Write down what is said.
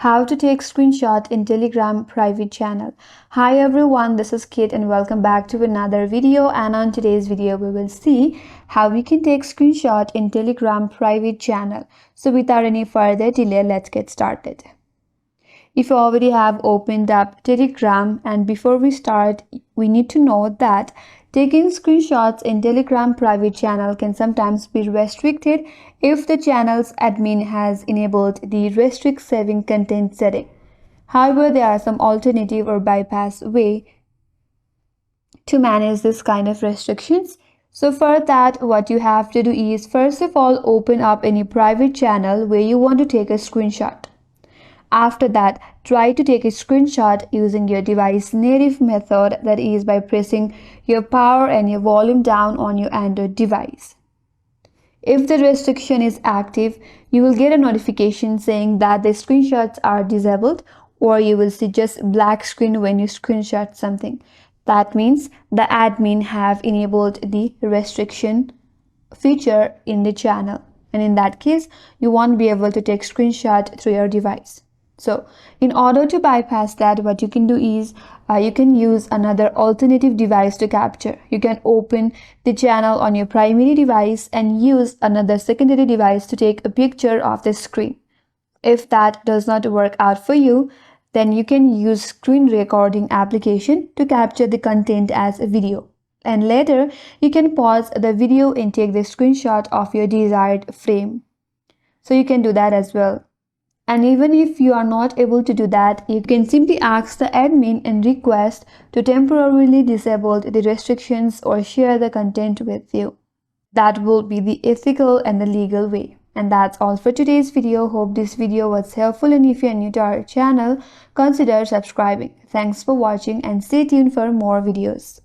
How to take screenshot in Telegram private channel. Hi everyone, this is Kate and welcome back to another video, and on today's video we will see how we can take screenshot in Telegram private channel. So without any further delay, let's get started. If you already have opened up Telegram, and before we start, we need to know that taking screenshots in Telegram private channel can sometimes be restricted if the channel's admin has enabled the restrict saving content setting. However, there are some alternative or bypass way to manage this kind of restrictions. So for that, what you have to do is first of all open up any private channel where you want to take a screenshot. After that, try to take a screenshot using your device native method, that is by pressing your power and your volume down on your Android device. If the restriction is active, you will get a notification saying that the screenshots are disabled, or you will see just black screen when you screenshot something. That means the admin have enabled the restriction feature in the channel, and in that case, you won't be able to take screenshot through your device. So in order to bypass that, what you can do is you can use another alternative device to capture. You can open the channel on your primary device and use another secondary device to take a picture of the screen. If that does not work out for you, then you can use screen recording application to capture the content as a video. And later, you can pause the video and take the screenshot of your desired frame. So you can do that as well. And even if you are not able to do that, you can simply ask the admin and request to temporarily disable the restrictions or share the content with you. That will be the ethical and the legal way. And that's all for today's video. Hope this video was helpful, and if you are new to our channel, consider subscribing. Thanks for watching and stay tuned for more videos.